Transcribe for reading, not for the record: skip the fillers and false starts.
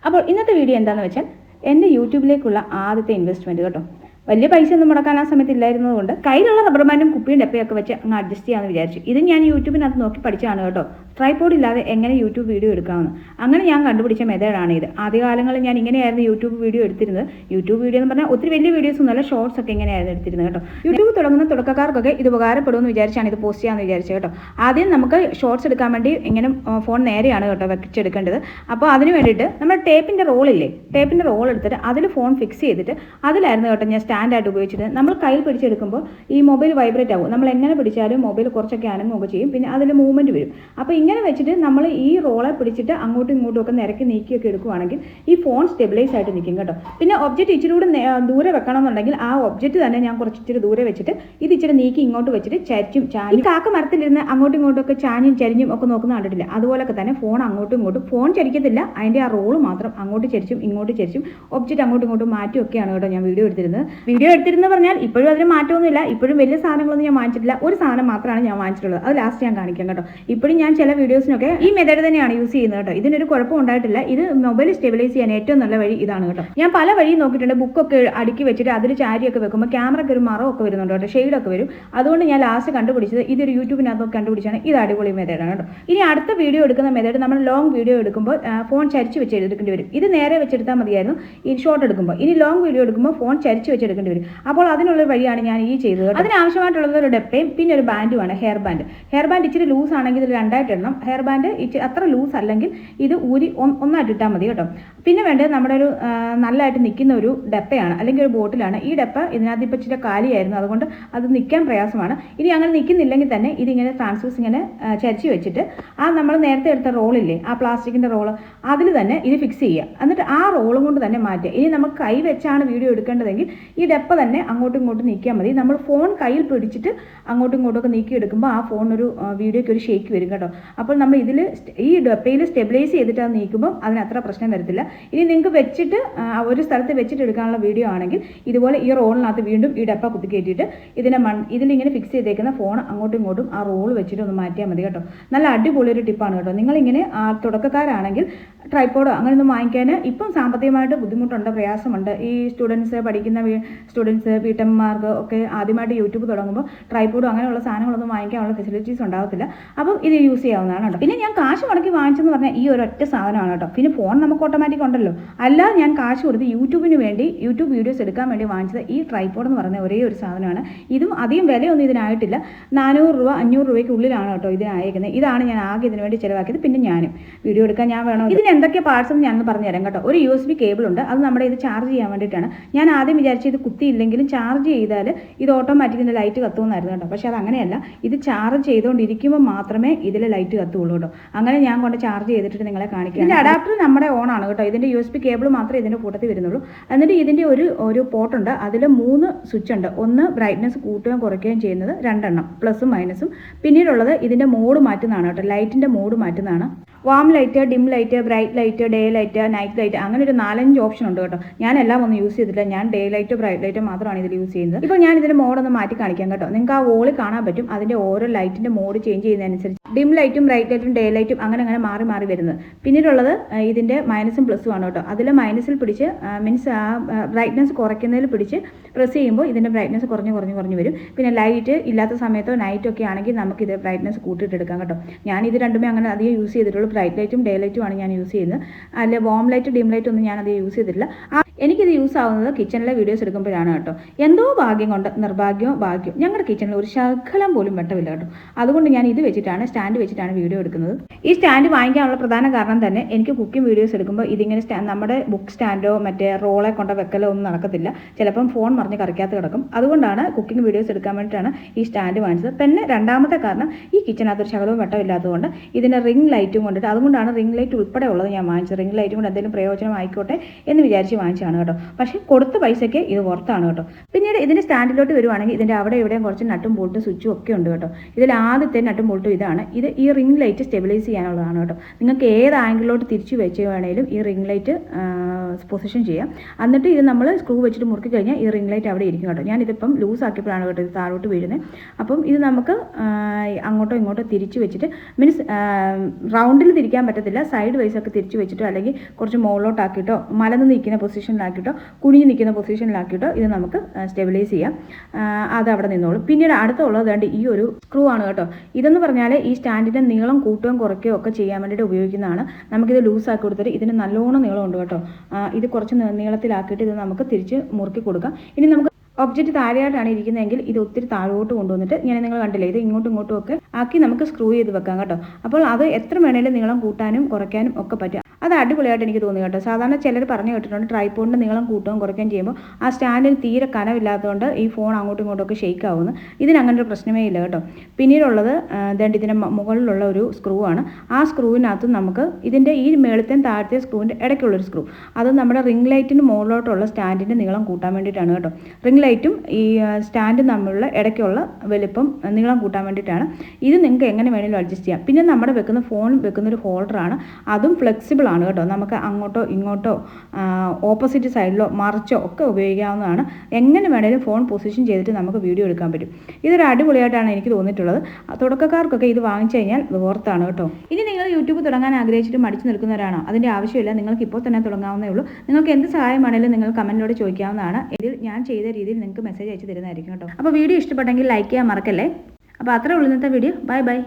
അപ്പോൾ ഇന്നത്തെ വീഡിയോ എന്താണെന്ന് വെച്ചാൽ എൻ്റെ യൂട്യൂബിലേക്കുള്ള ആദ്യത്തെ ഇൻവെസ്റ്റ്മെൻറ്റ് കേട്ടോ. വലിയ പൈസ ഒന്നും മുടക്കാൻ ആ സമയത്ത് ഇല്ലായിരുന്നതുകൊണ്ട് കയ്യിലുള്ള റബ്ബർ ബാൻഡും കുപ്പിയും ഡപ്പയൊക്കെ വെച്ച് അങ്ങ് അഡ്ജസ്റ്റ് ചെയ്യാമെന്ന് വിചാരിച്ചു. ഇത് ഞാൻ യൂട്യൂബിനകത്ത് നോക്കി പഠിച്ചാണ് കേട്ടോ. ട്രൈപോഡ് ഇല്ലാതെ എങ്ങനെ യൂട്യൂബ് വീഡിയോ എടുക്കാമെന്ന് അങ്ങനെ ഞാൻ കണ്ടുപിടിച്ച മെത്തേഡാണ് ഇത്. ആദ്യകാലങ്ങളിൽ ഞാൻ ഇങ്ങനെയായിരുന്നു യൂട്യൂബ് വീഡിയോ എടുത്തിരുന്നത്. യൂട്യൂബ് വീഡിയോ എന്ന് പറഞ്ഞാൽ ഒത്തിരി വലിയ വീഡിയോസ് ഒന്നുമല്ല, ഷോർട്സ് ഒക്കെ ഇങ്ങനെയായിരുന്നു എടുത്തിരുന്നത് കേട്ടോ. യൂട്യൂബ് തുടങ്ങുന്ന തുടക്കക്കാർക്കൊക്കെ ഇത് ഉപകാരപ്പെടുമെന്ന് വിചാരിച്ചാണ് ഇത് പോസ്റ്റ് ചെയ്യാമെന്ന് വിചാരിച്ചത് കേട്ടോ. ആദ്യം നമുക്ക് ഷോർട്സ് എടുക്കാൻ വേണ്ടി ഇങ്ങനെ ഫോൺ നേരെയാണ് കേട്ടോ വെച്ചെടുക്കേണ്ടത്. അപ്പോൾ അതിന് വേണ്ടിയിട്ട് നമ്മൾ ടേപ്പിൻ്റെ റോളില്ലേ, ടേപ്പിൻ്റെ റോൾ എടുത്തിട്ട് അതിൽ ഫോൺ ഫിക്സ് ചെയ്തിട്ട് അതിലായിരുന്നു കേട്ടോ ഞാൻ സ്റ്റാൻഡായിട്ട് ഉപയോഗിച്ചിട്ട്. നമ്മൾ കയ്യിൽ പിടിച്ചെടുക്കുമ്പോൾ ഈ മൊബൈൽ വൈബ്രേറ്റ് ആകും. നമ്മൾ എങ്ങനെ പിടിച്ചാലും മൊബൈൽ കുറച്ചൊക്കെ അനങ്ങുകയൊക്കെ ചെയ്യും, പിന്നെ അതിൽ മൂവ്മെൻറ്റ് വരും. അപ്പോൾ ഇങ്ങനെ വെച്ചിട്ട് നമ്മൾ ഈ റോളെ പിടിച്ചിട്ട് അങ്ങോട്ടും ഇങ്ങോട്ടും ഒക്കെ നിരക്കി നീക്കിയൊക്കെ എടുക്കുകയാണെങ്കിൽ ഈ ഫോൺ സ്റ്റെബിലൈസ് ആയിട്ട് നിൽക്കും കേട്ടോ. പിന്നെ ഒബ്ജക്റ്റ് ഇച്ചിരി കൂടെ ദൂരെ വെക്കണമെന്നുണ്ടെങ്കിൽ ആ ഒബ്ജക്റ്റ് തന്നെ ഞാൻ കുറച്ചിരി ദൂരെ വെച്ചിട്ട് ഇത് ഇച്ചിരി നീക്കി ഇങ്ങോട്ട് വെച്ചിട്ട് ചരിച്ചും ചാഞ്ഞും കാക്ക മരത്തിലിരുന്ന് അങ്ങോട്ടും ഇങ്ങോട്ടും ഒക്കെ ചാഞ്ഞും ചരിഞ്ഞും ഒക്കെ നോക്കുന്ന കണ്ടിട്ടില്ല. അതുപോലൊക്കെ തന്നെ ഫോൺ അങ്ങോട്ടും ഇങ്ങോട്ടും, ഫോൺ ചരിക്കത്തില്ല, അതിൻ്റെ ആ റോള് മാത്രം അങ്ങോട്ട് ചരിച്ചും ഇങ്ങോട്ട് ചരിച്ചും ഒബ്ജക്റ്റ് അങ്ങോട്ടും ഇങ്ങോട്ടും മാറ്റിയൊക്കെയാണ് കേട്ടോ ഞാൻ വീഡിയോ എടുത്തിരുന്നത് പറഞ്ഞാൽ ഇപ്പോഴും അതിന് മാറ്റമൊന്നുമില്ല. ഇപ്പോഴും വലിയ സാധനങ്ങളൊന്നും ഞാൻ വാങ്ങിച്ചിട്ടില്ല. ഒരു സാധനം മാത്രമാണ് ഞാൻ വാങ്ങിച്ചിട്ടുള്ളത്. അത് ലാസ്റ്റ് ഞാൻ കാണിക്കാം കേട്ടോ. ഇപ്പോഴും ഞാൻ ചില വീഡിയോസിനൊക്കെ ഈ മെത്തേഡ് തന്നെയാണ് യൂസ് ചെയ്യുന്നത് കേട്ടോ. ഇതിനൊരു കുഴപ്പം ഉണ്ടായിട്ടില്ല. ഇത് മൊബൈൽ സ്റ്റെബിലൈസ് ചെയ്യാൻ ഏറ്റവും നല്ല വഴി ഇതാണ് കേട്ടോ. ഞാൻ പല വഴിയും നോക്കിയിട്ടുണ്ട്. ബുക്കൊക്കെ അടുക്കി വെച്ചിട്ട് അതിൽ ചാരിയൊക്കെ വെക്കുമ്പോൾ ക്യാമറയ്ക്ക് ഒരു മറമൊക്കെ വരുന്നുണ്ട് കേട്ടോ, ഷെയ്ഡൊക്കെ വരും. അതുകൊണ്ട് ഞാൻ ലാസ്റ്റ് കണ്ടുപിടിച്ചത് ഇതൊരു യൂട്യൂബിനകത്ത് കണ്ടുപിടിച്ചാണ്. ഇത് അടിപൊളി മെത്തേഡാണ് കേട്ടോ. ഇനി അടുത്ത വീഡിയോ എടുക്കുന്ന മെത്തേഡ് നമ്മൾ ലോങ് വീഡിയോ എടുക്കുമ്പോൾ ഫോൺ ചരിച്ച് വെച്ച് എടുക്കേണ്ടി വരും. ഇത് നേരെ വെച്ചെടുത്താൽ മതിയായിരുന്നു ഈ ഷോർട്ട് എടുക്കുമ്പോൾ. ഇനി ലോങ് വീഡിയോ എടുക്കുമ്പോൾ ഫോൺ ചരിച്ച് വെച്ചെടുക്കേണ്ടി വരും. അപ്പോൾ അതിനുള്ള വഴിയാണ് ഞാൻ ഈ ചെയ്തത്. അതിനാവശ്യമായിട്ടുള്ളത് ഒരു ഡപ്പയും പിന്നെ ഒരു ബാൻഡുമാണ്, ഹെയർ ബാൻഡ്. ഹെയർ ബാൻഡ് ഇച്ചിരി ലൂസ് ആണെങ്കിൽ ഇത് രണ്ടായിട്ട് ഇടണം. ഹെയർ ബാൻഡ് അത്ര ലൂസ് അല്ലെങ്കിൽ ഇത് ഊരി ഒന്നായിട്ട് ഇട്ടാൽ മതി കേട്ടോ. പിന്നെ വേണ്ടത് നമ്മുടെ ഒരു നല്ലതായിട്ട് നിൽക്കുന്ന ഒരു ഡപ്പയാണ് അല്ലെങ്കിൽ ഒരു ബോട്ടിലാണ്. ഈ ഡപ്പ ഇതിനകത്ത് ഇപ്പോൾ ഇച്ചിരി കാലിയായിരുന്നു, അതുകൊണ്ട് അത് നിൽക്കാൻ പ്രയാസമാണ്. ഇനി അങ്ങനെ നിൽക്കുന്നില്ലെങ്കിൽ തന്നെ ഇതിങ്ങനെ ട്രാൻസ്ഫേഴ്സ് ഇങ്ങനെ ചരിച്ച് വെച്ചിട്ട് ആ നമ്മൾ നേരത്തെ എടുത്ത റോളില്ലേ, ആ പ്ലാസ്റ്റിക്കിൻ്റെ റോള്, അതിൽ തന്നെ ഇത് ഫിക്സ് ചെയ്യുക. എന്നിട്ട് ആ റോളും കൊണ്ട് തന്നെ മാറ്റുക. ഇനി നമുക്ക് കൈ വെച്ചാണ് വീഡിയോ എടുക്കേണ്ടതെങ്കിൽ ഈ ഡപ്പ തന്നെ അങ്ങോട്ടും ഇങ്ങോട്ടും നീക്കിയാൽ മതി. നമ്മൾ ഫോൺ കയ്യിൽ പിടിച്ചിട്ട് അങ്ങോട്ടും ഇങ്ങോട്ടും ഒക്കെ നീക്കി എടുക്കുമ്പോൾ ആ ഫോൺ ഒരു വീഡിയോയ്ക്ക് ഒരു ഷേക്ക് വരും കേട്ടോ. അപ്പോൾ നമ്മൾ ഇതിൽ ഈ ഡപ്പയിൽ സ്റ്റെബിലൈസ് ചെയ്തിട്ട് അത് നീക്കുമ്പോൾ അതിന് അത്ര പ്രശ്നം വരത്തില്ല. ഇനി നിങ്ങൾക്ക് വെച്ചിട്ട് ഒരു സ്ഥലത്ത് വെച്ചിട്ട് എടുക്കാനുള്ള വീഡിയോ ആണെങ്കിൽ ഇതുപോലെ ഈ റോളിനകത്ത് വീണ്ടും ഈ ഡപ്പ കുത്തി കയറ്റിയിട്ട് ഇതിലിങ്ങനെ ഫിക്സ് ചെയ്തേക്കുന്ന ഫോൺ അങ്ങോട്ടും ഇങ്ങോട്ടും ആ റോൾ വെച്ചിട്ട് ഒന്ന് മാറ്റിയാൽ മതി കേട്ടോ. നല്ല അടിപൊളി ഒരു ടിപ്പാണ് കേട്ടോ. നിങ്ങളിങ്ങനെ തുടക്കക്കാരാണെങ്കിൽ ട്രൈപോഡ് അങ്ങനെയൊന്നും വാങ്ങിക്കാൻ ഇപ്പം സാമ്പത്തികമായിട്ട് ബുദ്ധിമുട്ടുണ്ട്, പ്രയാസമുണ്ട്. ഈ പഠിക്കുന്ന സ്റ്റുഡൻസ്, വീട്ടമ്മമാർക്ക് ഒക്കെ ആദ്യമായിട്ട് യൂട്യൂബ് തുടങ്ങുമ്പോൾ ട്രൈപോഡും അങ്ങനെയുള്ള സാധനങ്ങളൊന്നും വാങ്ങിക്കാനുള്ള ഫെസിലിറ്റീസ് ഉണ്ടാകത്തില്ല. അപ്പം ഇത് യൂസ് ചെയ്യാവുന്നതാണ് കേട്ടോ. പിന്നെ ഞാൻ കാശ് മുടക്കി വാങ്ങിച്ചെന്ന് പറഞ്ഞാൽ ഈ ഒരൊറ്റ സാധനമാണ് കേട്ടോ. പിന്നെ ഫോൺ നമുക്ക് ഓട്ടോമാറ്റിക് ഉണ്ടല്ലോ. അല്ലാതെ ഞാൻ കാശ് കൊടുത്ത് യൂട്യൂബിന് വേണ്ടി യൂട്യൂബ് വീഡിയോസ് എടുക്കാൻ വേണ്ടി വാങ്ങിച്ചത് ഈ ട്രൈപോഡ് എന്ന് പറയുന്ന ഒരേ ഒരു സാധനമാണ്. ഇതും അധികം വിലയൊന്നും ഇതിനായിട്ടില്ല. 400 രൂപ 500 രൂപയ്ക്കുള്ളിലാണ് കേട്ടോ ഇതിനായേക്കുന്നത്. ഇതാണ് ഞാൻ ആകെ ഇതിന് വേണ്ടി ചിലവാക്കിയത്. പിന്നെ ഞാനും വീഡിയോ എടുക്കാൻ ഞാൻ വേണം. ഇതിന് എന്തൊക്കെ പാർട്സ് എന്ന് ഞാനൊന്ന് പറഞ്ഞു തരാം കേട്ടോ. ഒരു USB കേബിൾ ഉണ്ട്, അത് നമ്മുടെ ഇത് ചാർജ് ചെയ്യാൻ വേണ്ടിയിട്ടാണ്. ഞാൻ ആദ്യം വിചാരിച്ചത് ഇത് കുത്തിയില്ലെങ്കിലും ചാർജ് ചെയ്താൽ ഇത് ഓട്ടോമാറ്റിക്കിൻ്റെ ലൈറ്റ് കത്തുമെന്നായിരുന്നു കേട്ടോ. പക്ഷേ അത് അങ്ങനെയല്ല. ഇത് ചാർജ് ചെയ്തുകൊണ്ടിരിക്കുമ്പോൾ മാത്രമേ ഇതിൽ ലൈറ്റ് കത്തുള്ളൂ കേട്ടോ. അങ്ങനെ ഞാൻ കൊണ്ട് ചാർജ് ചെയ്തിട്ട് നിങ്ങളെ കാണിക്കാം. ഇതിൻ്റെ അഡാപ്റ്റർ നമ്മുടെ ഓൺ ആണ് കേട്ടോ. ഇതിൻ്റെ USB കേബിൾ മാത്രമേ ഇതിൻ്റെ കൂട്ടത്തിൽ വരുന്നുള്ളൂ. എന്നിട്ട് ഇതിൻ്റെ ഒരു പോർട്ടുണ്ട്, അതിൽ 3 സ്വിച്ച് ഉണ്ട്. ഒന്ന് ബ്രൈറ്റ്നസ് കൂട്ടുകയും കുറയ്ക്കുകയും ചെയ്യുന്നത്, 2 എണ്ണം പ്ലസും മൈനസും. പിന്നീടുള്ളത് ഇതിൻ്റെ മോഡ് മാറ്റുന്നതാണ് കേട്ടോ, ലൈറ്റിൻ്റെ മോഡ് മാറ്റുന്നതാണ്. Warm light, dim light, bright light, day light, night light, അങ്ങനെ ഒരു 4-5 ഓപ്ഷൻ ഉണ്ട് കേട്ടോ. ഞാൻ എല്ലാം ഒന്നും യൂസ് ചെയ്തിട്ടില്ല. ഞാൻ ഡേ ലൈറ്റ്, ബ്രൈറ്റ് ലൈറ്റ് മാത്രമാണ് ഇതിൽ യൂസ് ചെയ്യുന്നത്. ഇപ്പോൾ ഞാൻ ഇതിൻ്റെ മോഡൊന്ന് മാറ്റി കാണിക്കാം കേട്ടോ. നിങ്ങൾക്ക് ആ വോളിൽ കാണാൻ പറ്റും അതിൻ്റെ ഓരോ ലൈറ്റിൻ്റെ മോഡ് ചേഞ്ച് ചെയ്യുന്നതനുസരിച്ച് ഡിം ലൈറ്റും ബ്രൈറ്റ് ലൈറ്റും ഡേ ലൈറ്റും അങ്ങനെ മാറി വരുന്നത്. പിന്നീടുള്ളത് ഇതിൻ്റെ മൈനസും പ്ലസും ആണ് കേട്ടോ. അതിൽ മൈനസിൽ പിടിച്ച് മീൻസ് ബ്രൈറ്റ്നസ് കുറയ്ക്കുന്നതിൽ പിടിച്ച് പ്രസ് ചെയ്യുമ്പോൾ ഇതിൻ്റെ ബ്രൈറ്റ്നസ് കുറഞ്ഞ് വരും. പിന്നെ ലൈറ്റ് ഇല്ലാത്ത സമയത്തോ നൈറ്റോ ഒക്കെ ആണെങ്കിൽ നമുക്കിത് ബ്രൈറ്റ്നസ് കൂട്ടിയിട്ടെടുക്കാം കേട്ടോ. ഞാനിത് രണ്ടുമേ അങ്ങനെ അധികം യൂസ് ചെയ്തിട്ടുള്ളൂ. ബ്രൈറ്റ് ലൈറ്റും ഡേ ലൈറ്റും ആണ് ഞാൻ യൂസ് ചെയ്യുന്നത്. അല്ലെ വാം ലൈറ്റ്, ഡിം ലൈറ്റ് ഒന്നും ഞാൻ അധികം യൂസ് ചെയ്തിട്ടില്ല. എനിക്കിത് യൂസ് ആവുന്നത് കിച്ചണിലെ വീഡിയോസ് എടുക്കുമ്പോഴാണ് കേട്ടോ. എന്തോ ഭാഗ്യം കൊണ്ട്, നിർഭാഗ്യമോ ഭാഗ്യം, ഞങ്ങളുടെ കിച്ചണിൽ ഒരു ശകലം പോലും വെട്ടമില്ല കേട്ടോ. അതുകൊണ്ട് ഞാൻ ഇത് വെച്ചിട്ടാണ്, സ്റ്റാൻഡ് വെച്ചിട്ടാണ് വീഡിയോ എടുക്കുന്നത്. ഈ സ്റ്റാൻഡ് വാങ്ങിക്കാനുള്ള പ്രധാന കാരണം തന്നെ എനിക്ക് കുക്കിംഗ് വീഡിയോസ് എടുക്കുമ്പോൾ ഇതിങ്ങനെ നമ്മുടെ ബുക്ക് സ്റ്റാൻഡോ മറ്റേ റോളെ കൊണ്ട് വെക്കലോ ഒന്നും നടക്കത്തില്ല. ചിലപ്പം ഫോൺ മറിഞ്ഞ് കറിക്കകത്ത് കിടക്കും. അതുകൊണ്ടാണ് കുക്കിംഗ് വീഡിയോസ് എടുക്കാൻ വേണ്ടിയിട്ടാണ് ഈ സ്റ്റാൻഡ് വാങ്ങിച്ചത്. പിന്നെ രണ്ടാമത്തെ കാരണം ഈ കിച്ചണകത്ത് ഒരു ശകലവും വെട്ടമില്ലാത്തതുകൊണ്ട് ഇതിൻ്റെ റിംഗ് ലൈറ്റും കൊണ്ടിട്ട്, അതുകൊണ്ടാണ് റിംഗ് ലൈറ്റ് ഉൾപ്പെടെ ഉള്ളത് ഞാൻ വാങ്ങിച്ചത്. റിംഗ് ലൈറ്റും കൊണ്ട് എന്തെങ്കിലും പ്രയോജനം ആയിക്കോട്ടെ എന്ന് വിചാരിച്ച് വാങ്ങിച്ചതാണ് ആണ് കേട്ടോ. പക്ഷേ കൊടുത്ത പൈസയ്ക്ക് ഇത് പുറത്താണ് കേട്ടോ. പിന്നീട് ഇതിൻ്റെ സ്റ്റാൻഡിലോട്ട് വരുവാണെങ്കിൽ ഇതിൻ്റെ അവിടെ ഇവിടെയും കുറച്ച് നട്ടും ബോൾട്ടും സ്വിച്ചും ഒക്കെ ഉണ്ട് കേട്ടോ. ഇതിൽ ആദ്യത്തെ നട്ടും ബോൾട്ടും ഇതാണ്. ഇത് ഈ റിംഗ് ലൈറ്റ് സ്റ്റെബിലൈസ് ചെയ്യാനുള്ളതാണ് കേട്ടോ. നിങ്ങൾക്ക് ഏത് ആംഗിളിലോട്ട് തിരിച്ച് വെച്ച് വേണമെങ്കിലും ഈ റിംഗ് ലൈറ്റ് പൊസിഷൻ ചെയ്യാം. എന്നിട്ട് ഇത് നമ്മൾ സ്ക്രൂ വെച്ചിട്ട് മുറുക്കി കഴിഞ്ഞാൽ ഈ റിംഗ് ലൈറ്റ് അവിടെ ഇരിക്കും കേട്ടോ. ഞാനിതിപ്പം ലൂസ് ആക്കിയപ്പോഴാണ് കേട്ടോ ഇത് താഴോട്ട് വീഴുന്നത്. അപ്പം ഇത് നമുക്ക് അങ്ങോട്ടോ ഇങ്ങോട്ടോ തിരിച്ച് വെച്ചിട്ട് മീൻസ് റൗണ്ടിൽ തിരിക്കാൻ പറ്റത്തില്ല, സൈഡ് വൈസ് ഒക്കെ തിരിച്ച് വെച്ചിട്ടോ അല്ലെങ്കിൽ കുറച്ച് മുകളിലോട്ടാക്കിയിട്ടോ മലന്ന് നിൽക്കുന്ന പൊസിഷനിലാക്കിയിട്ടോ കുനിഞ്ഞ് നിൽക്കുന്ന പൊസിഷനിലാക്കിയിട്ടോ ഇത് നമുക്ക് സ്റ്റെബിലൈസ് ചെയ്യാം. അത് അവിടെ നിന്നോളും. പിന്നീട് അടുത്തുള്ളത് വേണ്ട ഈ ഒരു സ്ക്രൂ ആണ് കേട്ടോ. ഇതെന്ന് പറഞ്ഞാൽ ഈ സ്റ്റാൻഡിൻ്റെ നീളം കൂട്ടുകയും കുറയ്ക്കുകയോ ഒക്കെ ചെയ്യാൻ വേണ്ടിയിട്ട് ഉപയോഗിക്കുന്നതാണ്. നമുക്കിത് ലൂസാക്കി കൊടുത്തിട്ട് ഇതിന് നല്ലോണം നീളമുണ്ട് കേട്ടോ. ഇത് കുറച്ച് നീളത്തിലാക്കിയിട്ട് ഇത് നമുക്ക് തിരിച്ച് മുറുക്കി കൊടുക്കാം. ഇനി നമുക്ക് ഒബ്ജക്റ്റ് താഴെയായിട്ടാണ് ഇരിക്കുന്നതെങ്കിൽ ഇത് ഒത്തിരി താഴോട്ട് കൊണ്ടുവന്നിട്ട് ഇങ്ങനെ നിങ്ങൾ കണ്ടില്ലേ, ഇത് ഇങ്ങോട്ടും ഇങ്ങോട്ടും ഒക്കെ ആക്കി നമുക്ക് സ്ക്രൂ ചെയ്ത് വെക്കാം കേട്ടോ. അപ്പോൾ അത് എത്ര വേണേലും നീളം കൂട്ടാനും കുറയ്ക്കാനും ഒക്കെ പറ്റും. അത് അടിപൊളിയായിട്ട് എനിക്ക് തോന്നി കേട്ടോ. സാധാരണ ചിലർ പറഞ്ഞു കേട്ടിട്ടുണ്ട് ട്രൈപോഡിൻ്റെ നീളം കൂട്ടുകയും കുറയ്ക്കുകയും ചെയ്യുമ്പോൾ ആ സ്റ്റാൻഡിന് തീരെ കനമില്ലാത്തതുകൊണ്ട് ഈ ഫോൺ അങ്ങോട്ടും ഇങ്ങോട്ടും ഒക്കെ ഷെയ്ക്ക് ആവുന്നു. ഇതിന് അങ്ങനെ ഒരു പ്രശ്നമേ ഇല്ല കേട്ടോ. പിന്നീടുള്ളത് ഇതിൻ്റെ മുകളിലുള്ള ഒരു സ്ക്രൂ ആണ്. ആ സ്ക്രൂവിനകത്ത് നമുക്ക് ഇതിൻ്റെ ഈ മേളത്തെയും താഴത്തെ സ്ക്രൂവിൻ്റെ ഇടയ്ക്കുള്ളൊരു സ്ക്രൂ, അത് നമ്മുടെ റിംഗ് ലൈറ്റിന് മുകളിലോട്ടുള്ള സ്റ്റാൻഡിൻ്റെ നീളം കൂട്ടാൻ വേണ്ടിയിട്ടാണ് കേട്ടോ. റിംഗ് ലൈറ്റും ഈ സ്റ്റാൻഡും തമ്മിലുള്ള ഇടയ്ക്കുള്ള വലിപ്പം നീളം കൂട്ടാൻ വേണ്ടിയിട്ടാണ്. ഇത് നിങ്ങൾക്ക് എങ്ങനെ വേണമെങ്കിലും അഡ്ജസ്റ്റ് ചെയ്യാം. പിന്നെ നമ്മുടെ വെക്കുന്ന ഫോൺ വെക്കുന്നൊരു ഹോൾഡറാണ്, അതും ഫ്ലെക്സിബിൾ ആണ് കേട്ടോ. നമുക്ക് അങ്ങോട്ടോ ഇങ്ങോട്ടോ ഓപ്പോസിറ്റ് സൈഡിലോ മറിച്ചോ ഒക്കെ ഉപയോഗിക്കാവുന്നതാണ്. എങ്ങനെ വേണമെങ്കിലും ഫോൺ പൊസിഷൻ ചെയ്തിട്ട് നമുക്ക് വീഡിയോ എടുക്കാൻ പറ്റും. ഇതൊരു അടിപൊളിയായിട്ടാണ് എനിക്ക് തോന്നിയിട്ടുള്ളത്. തുടക്കക്കാർക്കൊക്കെ ഇത് വാങ്ങിച്ചു കഴിഞ്ഞാൽ ഓർത്താണ് കേട്ടോ. ഇനി നിങ്ങൾ യൂട്യൂബ് തുടങ്ങാൻ ആഗ്രഹിച്ചിട്ട് മടിച്ചു നിൽക്കുന്നവരാണോ? അതിൻ്റെ ആവശ്യമില്ല, നിങ്ങൾക്ക് ഇപ്പോൾ തന്നെ തുടങ്ങാവുന്നേ ഉള്ളൂ. നിങ്ങൾക്ക് എന്ത് സഹായമാണെങ്കിലും നിങ്ങൾ കമൻറ്റിലൂടെ ചോദിക്കാവുന്നതാണ്. ഇതിൽ ഞാൻ ചെയ്ത രീതിയിൽ നിങ്ങൾക്ക് മെസ്സേജ് അയച്ചു തരുന്നതായിരിക്കും കേട്ടോ. അപ്പോൾ വീഡിയോ ഇഷ്ടപ്പെട്ടെങ്കിൽ ലൈക്ക് ചെയ്യാൻ മറക്കല്ലേ. അപ്പോൾ അത്രേ ഉള്ളൂ ഇന്നത്തെ വീഡിയോ. Bye bye.